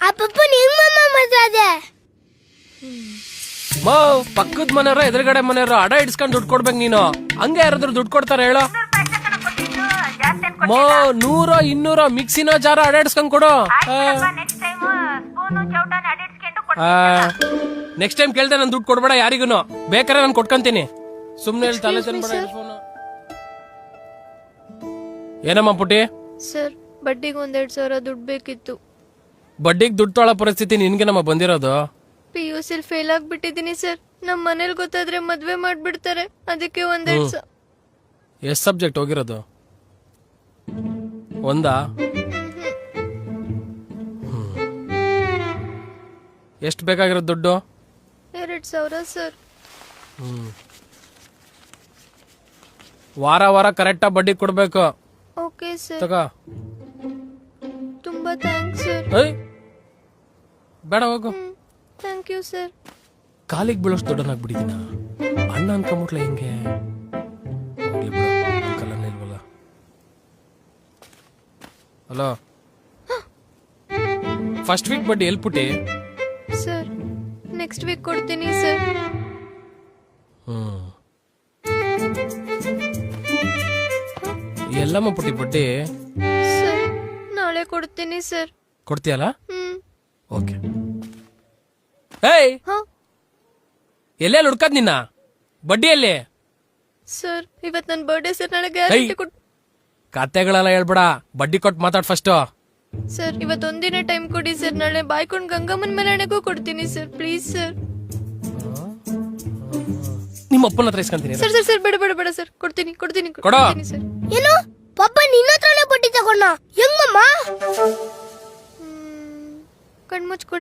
ಆ ಪಪ್ಪನ್ ಹೆಂಗ್ ಮಮ್ಮ ಮಾತಾದೆ ಪಕ್ಕದ ಮನೆಯವ್ರ ಎದುರುಗಡೆ ಮನೆಯವ್ರ ಅಡ ಇಡ್ಸ್ಕೊಂಡ್ ದುಡ್ಡು ಕೊಡ್ಬೇಕು ನೀನು. ಹಂಗೆ ಯಾರಾದ್ರೂ ದುಡ್ಡು ಕೊಡ್ತಾರ ಹೇಳೋ? 100 200 ಮಿಕ್ಸಿನ ಜಾರ ಅಡ ಇಡ್ಸ್ಕೊಂಡ್ ಕೊಡು. ನೆಕ್ಸ್ಟ್ ಟೈಮ್ ಕೇಳ್ದೆ ನನ್ ದುಡ್ಡು ಕೊಡ್ಬೇಡ ಯಾರಿಗೂ. ಬೇಕಾರೆ ನಾನು ಕೊಟ್ಕೊಂತೀನಿ. ಸುಮ್ನೆ ತಲೆ ತಿನ್ಬೇಡ. ಏನಮ್ಮ ಪುಟ್ಟಿ? ಸರ್, ಬಡ್ಡಿಗೆ 1,200 ದುಡ್ಡು ಬೇಕಿತ್ತು. ಬಡ್ಡಿಗೆ ದುಡ್ಡು ತೊಗೊಳ್ಳೋ ಪರಿಸ್ಥಿತಿ ನಿನ್ಗೆ ನಮ್ಮ ಬಂದಿರೋದು? PUC ಫೇಲ್ ಆಗ್ಬಿಟ್ಟಿದೀನಿ ಸರ್. ನಮ್ ಮನೇಲಿ ಗೊತ್ತಾದ್ರೆ ಮದ್ವೆ ಮಾಡ್ಬಿಡ್ತಾರೆ. ಅದಕ್ಕೆ 1,200. ಎಷ್ಟ್ ಸಬ್ಜೆಕ್ಟ್ ಹೋಗಿರೋದು? ಒಂದಾ? ಎಷ್ಟು ಬೇಕಾಗಿರೋದು ದುಡ್ಡು? 2,000 ಸರ್. ವಾರ ವಾರ ಕರೆಕ್ಟಾ ಬಡ್ಡಿ ಕೊಡ್ಬೇಕು. Okay sir. ತಗೋ. ತುಂಬಾ ಥ್ಯಾಂಕ್ಸ್ ಸರ್. ಬೇಡ ಹೋಗು. Thank you sir. ಕಾಲಿಗೆ ಬೀಳೋಷ್ಟು ದೊಡ್ಡನಾಗ್ಬಿಟ್ಟಿದ್ದೀನ. ಅಣ್ಣ ಅನ್ಕೊಂಬಿಟ್ಲ ಹಿಂಗೆ. ಇಲ್ವಲ್ಲ. ಹಲೋ, ಫಸ್ಟ್ ವೀಕ್ ಬಡ್ಡಿ ಎಲ್ಲಿ ಪುಟ್ಟಿ? ಸರ್, ನೆಕ್ಸ್ಟ್ ವೀಕ್ ಕೊಡ್ತೀನಿ ಸರ್. ಎಲ್ಲಮ್ಮ ಪುಟ್ಟಿ ಬಡ್ಡಿ? ಸರ್, ನಾಳೆ ಕೊಡ್ತೀನಿ ಸರ್. ಕೊಡ್ತೀಯಲ್ಲ? ಓಕೆ. ಏಯ್, ಎಲ್ಲೆಲ್ಲಿ ಹುಡ್ಕದ್ ನಿನ್ನ ಬಡ್ಡಿಯಲ್ಲಿ? ಸರ್, ಇವತ್ ನನ್ ಬರ್ಡೇ ಸರ್. ನಾಳೆ ಗ್ಯಾರಂಟಿ ಕೊಟ್ಟು. ಕತೆಗಳೆಲ್ಲ ಹೇಳ್ಬೇಡ, ಬಡ್ಡಿ ಕೊಟ್ಟು ಮಾತಾಡ್ ಫಸ್ಟ್. ಸರ್, ಇವತ್ತೊಂದಿನ ಟೈಮ್ ಕೊಡಿ ಸರ್. ನಾಳೆ ಬಾಯ್ಕೊಂಡ್ ಗಂಗಮ್ಮನ ಮೆರವಣಿಗೆಗೂ ಕೊಡ್ತೀನಿ ಸರ್. Please sir. ನಿಮ್ಮ ಅಪ್ಪನ ಹತ್ರ ಇಸ್ಕೊಂತೀನಿ. ಸರ್ ಸರ್ ಸರ್ ಬೇಡ ಬೇಡ ಬೇಡ ಸರ್. ಕೊಡ್ತೀನಿ ಕೊಡ್ತೀನಿ ಕೊಡು. ಕೊಡ್ತೀನಿ ಸರ್. ಏನು ಪಪ್ಪ ನಿನ್ನ ಹತ್ರನೇ ಬಡ್ಡಿ ತಗೊಂಡ ಹೆಂಗಮ್ಮ? ಕಣ್ಮುಚ್